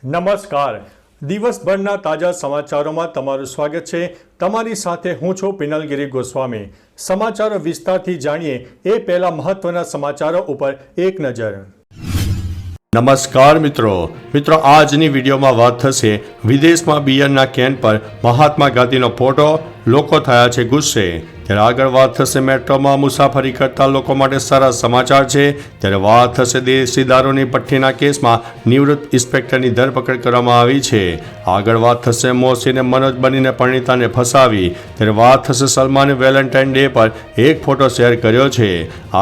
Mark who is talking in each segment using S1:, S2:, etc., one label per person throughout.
S1: નમસ્કાર. દિવસભરના તાજા સમાચારોમાં તમારું સ્વાગત છે. તમારી સાથે હું છું પિનલગીરી ગોસ્વામી. સમાચારો વિસ્તારથી જાણીએ એ પહેલા મહત્વના સમાચારો ઉપર એક નજર. નમસ્કાર મિત્રો. આજની વિડીયોમાં વાત થશે વિદેશમાં બિયરના કેન પર મહાત્મા ગાંધીનો ફોટો, લોકો થયા છે ગુસ્સે. ત્યારે આગળ વાત થશે મેટ્રોમાં મુસાફરી કરતા લોકો માટે સારા સમાચાર છે. ત્યારે વાત થશે દેશી દારૂની ભઠ્ઠીના કેસમાં નિવૃત્ત ઇન્સ્પેક્ટરની ધરપકડ કરવામાં આવી છે. આગળ વાત થશે મોસીને મનોજ બનીને પરિણીતાને ફસાવી. ત્યારે વાત થશે સલમાને વેલેન્ટાઇન ડે પર એક ફોટો શેર કર્યો છે.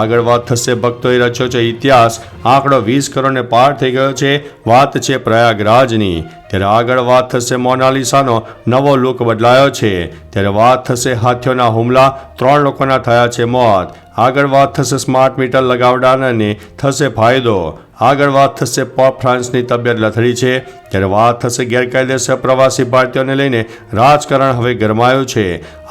S1: આગળ વાત થશે ભક્તોએ રચ્યો છે ઇતિહાસ, આંકડો 20 કરોડને પાર થઈ ગયો છે. વાત છે પ્રયાગરાજની. ત્યારે આગળ વાત થશે મોનાલિસાનો નવો લુક બદલાયો છે. ત્યારે વાત થશે હાથીઓના હુમલા, 3 લોકોના થયા છે મોત. આગળ વાત થશે સ્માર્ટ મીટર લગાવનારને થશે ફાયદો. આગળ વાત થશે પોપ ફ્રાન્સની તબિયત લથડી છે. ત્યારે વાત થશે ગેરકાયદેસર પ્રવાસી ભારતીયોને લઈને રાજકારણ હવે ગરમાયું છે.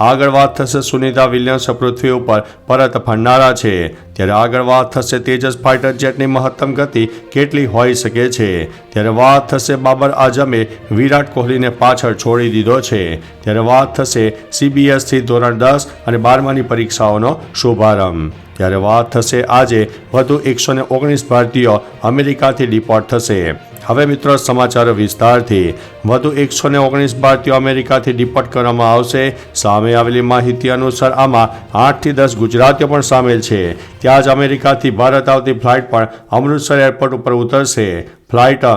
S1: આગળ વાત થશે સુનિતા વિલિયમ્સ પૃથ્વી ઉપર પરત ફરનારા છે. ત્યારે આગળ વાત થશે તેજસ ફાઇટર જેટની મહત્તમ ગતિ કેટલી હોઈ શકે છે. ત્યારે વાત થશે બાબર આઝમે વિરાટ કોહલીને પાછળ છોડી દીધો છે. ત્યારે વાત થશે CBSE ધોરણ 10 અને 12માની પરીક્ષાઓનો શુભારંભ. ત્યારે વાત થશે આજે વધુ 119 ભારતીયો અમેરિકાથી ડિપોર્ટ થશે. હવે મિત્રો સમાચારો વિસ્તારથી. વધુ 119 ભારતીયો અમેરિકાથી ડિપોર્ટ કરવામાં આવશે. સામે આવેલી માહિતી અનુસાર આમાં 8 થી 10 ગુજરાતીઓ પણ સામેલ છે. ત્યાં જ અમેરિકાથી ભારત આવતી ફ્લાઇટ પણ અમૃતસર એરપોર્ટ ઉપર ઉતરશે. ફ્લાઇટ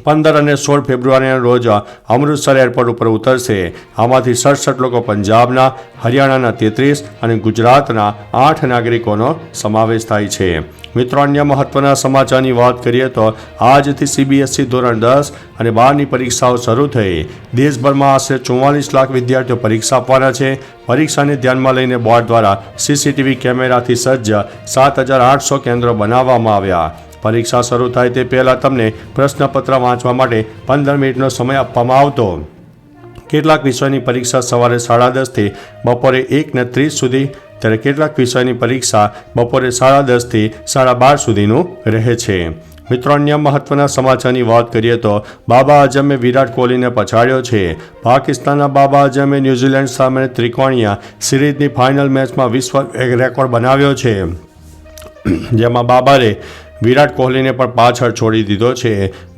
S1: 15 અને 16 ફેબ્રુઆરીના રોજ અમૃતસર એરપોર્ટ ઉપર ઉતરશે. આમાંથી 67 લોકો પંજાબના, હરિયાણાના 33 અને ગુજરાતના 8 નાગરિકોનો સમાવેશ થાય છે. મિત્રો અન્ય મહત્વના સમાચારની વાત કરીએ તો આજથી CBSE ધોરણ 10 અને 12ની પરીક્ષાઓ શરૂ થઈ. દેશભરમાં આશરે 44 લાખ વિદ્યાર્થીઓ પરીક્ષા આપવાના છે. પરીક્ષાને ધ્યાનમાં લઈને બોર્ડ દ્વારા CCTV કેમેરાથી સજ્જ 7800 કેન્દ્રો બનાવવામાં આવ્યા. પરીક્ષા શરૂ થાય તે પહેલાં તમને પ્રશ્નપત્ર વાંચવા માટે 15 મિનિટનો સમય આપવામાં આવતો. કેટલાક વિષયની પરીક્ષા સવારે 10:30 થી બપોરે 1:30 સુધી, ત્યારે કેટલાક વિષયની પરીક્ષા બપોરે 10:30 થી 12:30 સુધીનું રહે છે. મિત્રો અન્ય મહત્વના સમાચારની વાત કરીએ તો બાબર આઝમે વિરાટ કોહલીને પછાડ્યો છે. પાકિસ્તાનના બાબર આઝમે ન્યૂઝીલેન્ડ સામે ત્રિકોણીય સિરીઝની ફાઇનલ મેચમાં વિશ્વ રેકોર્ડ બનાવ્યો છે, જેમાં બાબરે વિરાટ કોહલીને પણ પાછળ છોડી દીધો છે.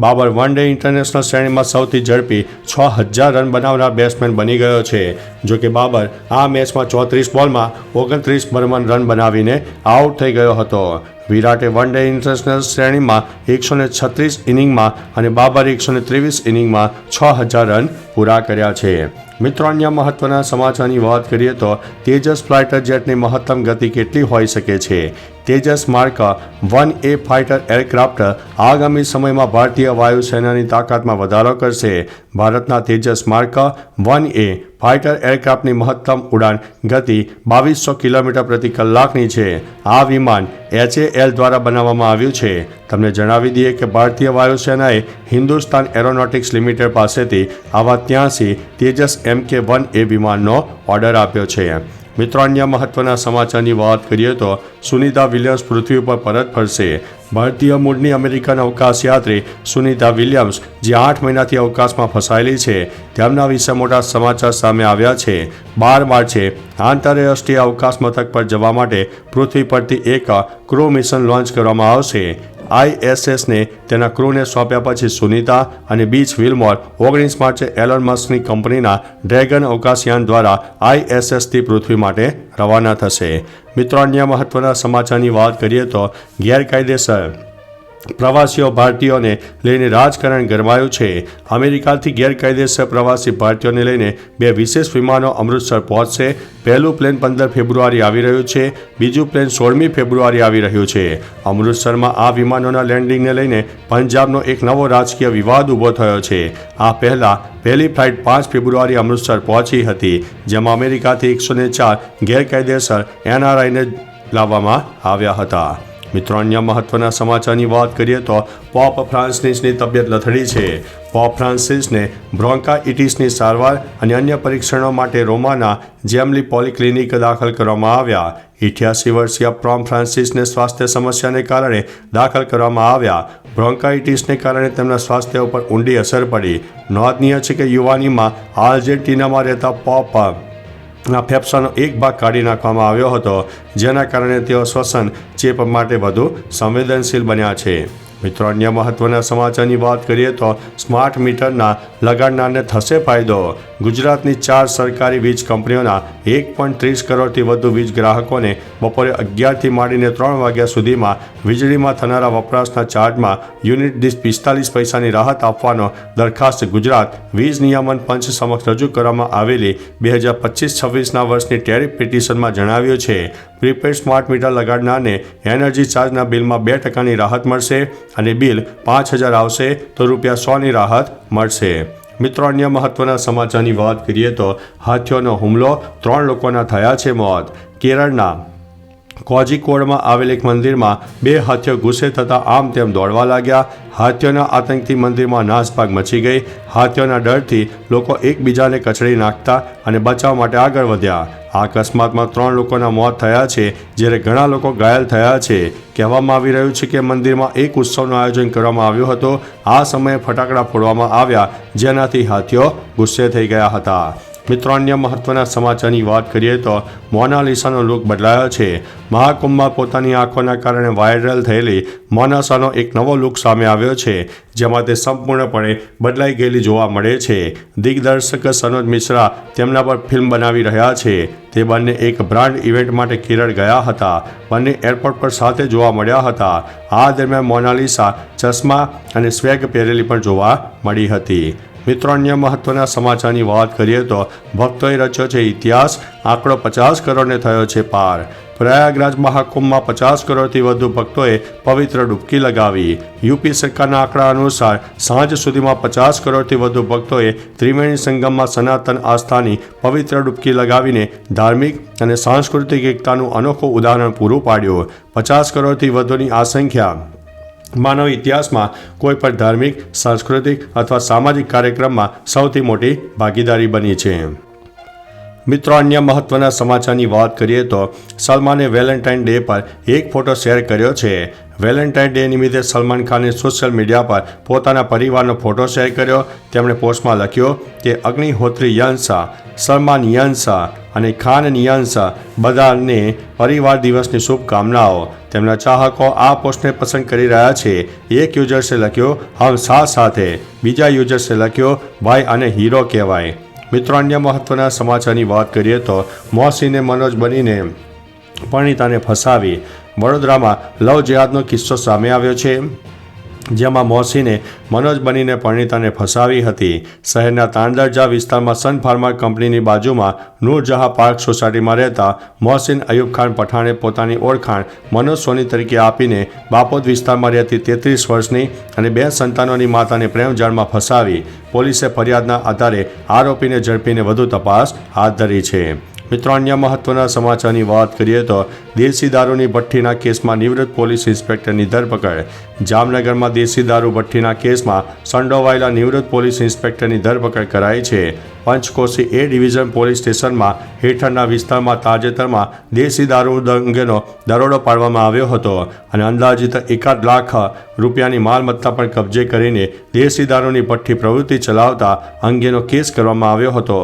S1: બાબર વન ડે ઇન્ટરનેશનલ શ્રેણીમાં સૌથી ઝડપી 6000 રન બનાવનાર બેટ્સમેન બની ગયો છે. જોકે બાબર આ મેચમાં 34 બોલમાં 29 રન બનાવીને આઉટ થઈ ગયો હતો. વિરાટે વન ડે ઇન્ટરનેશનલ શ્રેણીમાં 136 ઇનિંગમાં અને બાબરે 123 ઇનિંગમાં 6000 રન પૂરા કર્યા છે. મિત્રો અન્ય મહત્વના સમાચારની વાત કરીએ તો તેજસ ફાઇટર જેટની મહત્તમ ગતિ કેટલી હોઈ શકે છે. Tejas mark 1A fighter aircraft આગામી સમયમાં ભારતીય વાયુસેનાની તાકાતમાં વધારો કરશે. ભારતના તેજસ માર્ક 1A ફાઇટર એરક્રાફ્ટની મહત્તમ ઉડાન ગતિ 2200 કિલોમીટર પ્રતિ કલાકની છે. આ વિમાન HAL દ્વારા બનાવવામાં આવ્યું છે. તમને જણાવી દઈએ કે ભારતીય વાયુસેનાએ હિન્દુસ્તાન એરોનોટિક્સ લિમિટેડ પાસેથી આવા 83 તેજસ MK-1A વિમાનનો ઓર્ડર આપ્યો છે. મિત્રો અન્ય મહત્વના સમાચારની વાત કરીએ તો સુનિતા વિલિયમ્સ પૃથ્વી ઉપર પરત ફરશે. ભારતીય મૂળની અમેરિકન અવકાશયાત્રી સુનિતા વિલિયમ્સ જે 8 મહિનાથી અવકાશમાં ફસાયેલી છે, તેમના વિશે મોટા સમાચાર સામે આવ્યા છે. 12 માર્ચે આંતરરાષ્ટ્રીય અવકાશ મથક પર જવા માટે પૃથ્વી પરથી એક ક્રૂ મિશન લોન્ચ કરવામાં આવશે. ISSને તેના ક્રૂને સોંપ્યા પછી સુનિતા અને બીચ વિલમોર 19 માર્ચે એલોન મસ્કની કંપનીના ડ્રેગન અવકાશયાન દ્વારા ISSથી પૃથ્વી માટે રવાના થશે. મિત્રો અન્ય મહત્વના સમાચારની વાત કરીએ તો ગેરકાયદેસર પ્રવાસીઓ ભારતીયોને લઈને રાજકારણ ગરમાયું છે. અમેરિકાથી ગેરકાયદેસર પ્રવાસી ભારતીયોને લઈને 2 વિશેષ વિમાનો અમૃતસર પહોંચશે. પહેલું પ્લેન 15 ફેબ્રુઆરી આવી રહ્યું છે, બીજું પ્લેન 16મી ફેબ્રુઆરી આવી રહ્યું છે. અમૃતસરમાં આ વિમાનોના લેન્ડિંગને લઈને પંજાબનો એક નવો રાજકીય વિવાદ ઊભો થયો છે. આ પહેલા પહેલી ફ્લાઇટ 5 ફેબ્રુઆરી અમૃતસર પહોંચી હતી, જેમાં અમેરિકાથી 104 ગેરકાયદેસર NRIને લાવવામાં આવ્યા હતા. મિત્રો અન્ય મહત્વના સમાચારની વાત કરીએ તો પોપ ફ્રાન્સિસની તબિયત લથડી છે. પોપ ફ્રાન્સિસને બ્રોન્કાઇટિસની સારવાર અને અન્ય પરીક્ષણો માટે રોમાના જેમલી પોલિક્લિનિક દાખલ કરવામાં આવ્યા. 88 વર્ષીય પોપ ફ્રાન્સિસને સ્વાસ્થ્ય સમસ્યાને કારણે દાખલ કરવામાં આવ્યા. બ્રોન્કાઇટિસને કારણે તેમના સ્વાસ્થ્ય ઉપર ઊંડી અસર પડી. નોંધનીય છે કે યુવાનીમાં આર્જેન્ટિનામાં રહેતા પોપ ફેફસાનો એક ભાગ કાઢી નાખવામાં આવ્યો હતો, જેના કારણે તેઓ શ્વસન ચેપ માટે વધુ સંવેદનશીલ બન્યા છે. મિત્રો અન્ય મહત્વના સમાચારની વાત કરીએ તો સ્માર્ટ મીટરના લગાડનારને થશે ફાયદો. ગુજરાતની 4 સરકારી વીજ કંપનીઓના 1.30 કરોડથી વધુ વીજ ગ્રાહકોને બપોરે 11થી માંડીને 3 વાગ્યા સુધીમાં વીજળીમાં થનારા વપરાશના ચાર્જમાં યુનિટ દીઠ 45 પૈસાની રાહત આપવાનો દરખાસ્ત ગુજરાત વીજ નિયામન પંચ સમક્ષ રજૂ કરવામાં આવેલી 2025-26ના વર્ષની ટેરિફ પિટિશનમાં જણાવ્યું છે. પ્રીપેડ સ્માર્ટ મીટર લગાડનારને એનર્જી ચાર્જના બિલમાં 2% રાહત મળશે અને બિલ 5,000 આવશે તો ₹100ની રાહત મળશે. મિત્રો અન્ય મહત્વના સમાચારની વાત કરીએ તો હાથીઓનો હુમલો, 3 લોકોના થયા છે મોત. કેરળના કોઝિકોડમાં આવેલ એક મંદિરમાં 2 હાથીઓ ગુસ્સે થતાં આમ તેમ દોડવા લાગ્યા. હાથીઓના આતંકથી મંદિરમાં નાસભાગ મચી ગઈ. હાથીઓના ડરથી લોકો એકબીજાને કચડી નાખતા અને બચાવ માટે આગળ વધ્યા. આ અકસ્માતમાં 3 લોકોના મોત થયા છે, જ્યારે ઘણા લોકો ઘાયલ થયા છે. કહેવામાં આવી રહ્યું છે કે મંદિરમાં એક ઉત્સવનું આયોજન કરવામાં આવ્યું હતું. આ સમયે ફટાકડા ફોડવામાં આવ્યા, જેનાથી હાથીઓ ગુસ્સે થઈ ગયા હતા. મિત્રો અન્ય મહત્વના સમાચારની વાત કરીએ તો મોનાલિસાનો લુક બદલાયો છે. મહાકુંભમાં પોતાની આંખોના કારણે વાયરલ થયેલી મોનાલિસાનો એક નવો લુક સામે આવ્યો છે, જેમાં તે સંપૂર્ણપણે બદલાઈ ગયેલી જોવા મળે છે. દિગ્દર્શક સનોજ મિશ્રા તેમના પર ફિલ્મ બનાવી રહ્યા છે. તે બંને એક બ્રાન્ડ ઇવેન્ટ માટે કેરળ ગયા હતા. બંને એરપોર્ટ પર સાથે જોવા મળ્યા હતા. આ દરમિયાન મોનાલિસા ચશ્મા અને સ્વેગ પહેરેલી પણ જોવા મળી હતી. મિત્રો અન્ય મહત્વના સમાચારની વાત કરીએ તો ભક્તોએ રચ્યો છે ઇતિહાસ. આંકડો 50 કરોડને થયો છે પાર. પ્રયાગરાજ મહાકુંભમાં 50 કરોડથી વધુ ભક્તોએ પવિત્ર ડૂબકી લગાવી. યુપી સરકારના આંકડા અનુસાર સાંજ સુધીમાં 50 કરોડથી વધુ ભક્તોએ ત્રિવેણી સંગમમાં સનાતન આસ્થાની પવિત્ર ડૂબકી લગાવીને ધાર્મિક અને સાંસ્કૃતિક એકતાનું અનોખું ઉદાહરણ પૂરું પાડ્યું. 50 કરોડથી વધુની આ સંખ્યા માનવ ઇતિહાસમાં કોઈ પણ ધાર્મિક, સાંસ્કૃતિક અથવા સામાજિક કાર્યક્રમમાં સૌથી મોટી ભાગીદારી બની છે. મિત્રો અન્ય મહત્વના સમાચારની વાત કરીએ તો સલમાને વેલેન્ટાઇન ડે પર એક ફોટો શેર કર્યો છે. વેલેન્ટાઇન ડે નિમિત્તે સલમાન ખાને સોશિયલ મીડિયા પર પોતાના પરિવારનો ફોટો શેર કર્યો. તેમણે પોસ્ટમાં લખ્યું કે અગ્નિહોત્રી યંસા, સલમાન યંસા અને ખાન યંસા બધાને પરિવાર દિવસની શુભકામનાઓ. તેમના ચાહકો આ પોસ્ટને પસંદ કરી રહ્યા છે. એક યુઝર્સે લખ્યું હમ સાથ સાથે, બીજા યુઝર્સે લખ્યું ભાઈ આને હીરો કહેવાય. મિત્રો અન્ય મહત્વના સમાચારની વાત કરીએ તો મોહસીને મનોજ બનીને પરણીતાને ફસાવી. વડોદરામાં લવ જેહાદનો કિસ્સો સામે આવ્યો છે, જેમાં મોહસીને મનોજ બનીને પરણીતાને ફસાવી હતી. શહેરના તાંડરજા વિસ્તારમાં સન ફાર્મા કંપનીની બાજુમાં નૂરજહાં પાર્ક સોસાયટીમાં રહેતા મોહસીન અયુબ ખાન પઠાણે પોતાની ઓળખાણ મનોજ સોની તરીકે આપીને બાપોદ વિસ્તારમાં રહેતી 33 વર્ષની અને 2 સંતાનોની માતાને પ્રેમજાળમાં ફસાવી. પોલીસે ફરિયાદના આધારે આરોપીને ઝડપીને વધુ તપાસ હાથ ધરી છે. મિત્રો અન્ય મહત્વના સમાચારની વાત કરીએ તો દેશી દારૂની ભઠ્ઠીના કેસમાં નિવૃત્ત પોલીસ ઇન્સ્પેક્ટરની ધરપકડ. જામનગરમાં દેશી દારૂ ભઠ્ઠીના કેસમાં સંડોવાયેલા નિવૃત્ત પોલીસ ઇન્સ્પેક્ટરની ધરપકડ કરાઈ છે. પંચકોશી એ ડિવિઝન પોલીસ સ્ટેશનમાં હેઠળના વિસ્તારમાં તાજેતરમાં દેશી દારૂ અંગેનો દરોડો પાડવામાં આવ્યો હતો અને અંદાજિત 1 લાખ રૂપિયાની માલમત્તા પણ કબજે કરીને દેશી દારૂની ભઠ્ઠી પ્રવૃત્તિ ચલાવતા અંગેનો કેસ કરવામાં આવ્યો હતો.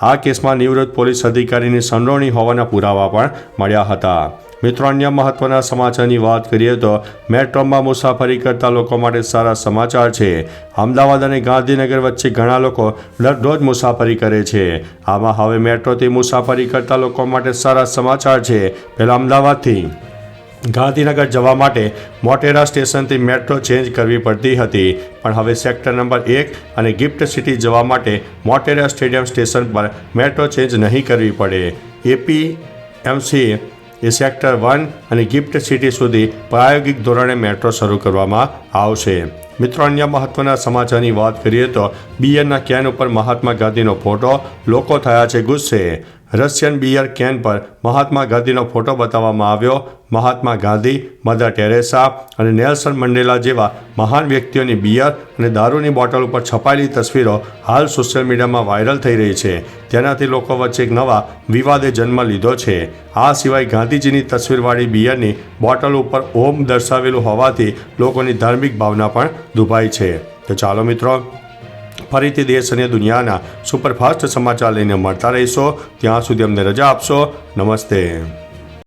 S1: આ કેસમાં નિવૃત્ત પોલીસ અધિકારીની સંડોવણી હોવાના પુરાવા પણ મળ્યા હતા. મિત્રો અન્ય મહત્વના સમાચારની વાત કરીએ તો મેટ્રોમાં મુસાફરી કરતા લોકો માટે સારા સમાચાર છે. અમદાવાદ અને ગાંધીનગર વચ્ચે ઘણા લોકો દરરોજ મુસાફરી કરે છે. આમાં હવે મેટ્રોથી મુસાફરી કરતા લોકો માટે સારા સમાચાર છે. પહેલાં અમદાવાદથી ગાંધીનગર જવા માટે મોટેરા સ્ટેશનથી મેટ્રો ચેન્જ કરવી પડતી હતી, પણ હવે સેક્ટર નંબર 1 અને ગિફ્ટ સિટી જવા માટે મોટેરા સ્ટેડિયમ સ્ટેશન પર મેટ્રો ચેન્જ નહીં કરવી પડે. એપીએમસી એ સેક્ટર 1 અને ગિફ્ટ સિટી સુધી પ્રાયોગિક ધોરણે મેટ્રો શરૂ કરવામાં આવશે. મિત્રો અન્ય મહત્વના સમાચારની વાત કરીએ તો બીયરના કેન ઉપર મહાત્મા ગાંધીનો ફોટો, લોકો થયા છે ગુસ્સે. રશિયન બિયર કેન પર મહાત્મા ગાંધીનો ફોટો બતાવવામાં આવ્યો. મહાત્મા ગાંધી, મધર ટેરેસા અને નેલ્સન મંડેલા જેવા મહાન વ્યક્તિઓની બિયર અને દારૂની બોટલ ઉપર છપાયેલી તસવીરો હાલ સોશિયલ મીડિયામાં વાયરલ થઈ રહી છે. તેનાથી લોકો વચ્ચે એક નવા વિવાદે જન્મ લીધો છે. આ સિવાય ગાંધીજીની તસવીરવાળી બિયરની બોટલ ઉપર ઓમ દર્શાવેલું હોવાથી લોકોની ધાર્મિક ભાવના પણ દુભાઈ છે. તો ચાલો મિત્રો, ફરીથી દેશ અને દુનિયાના સુપરફાસ્ટ સમાચાર લઈને મળતા રહીશો. ત્યાં સુધી અમને રજા આપશો. નમસ્તે.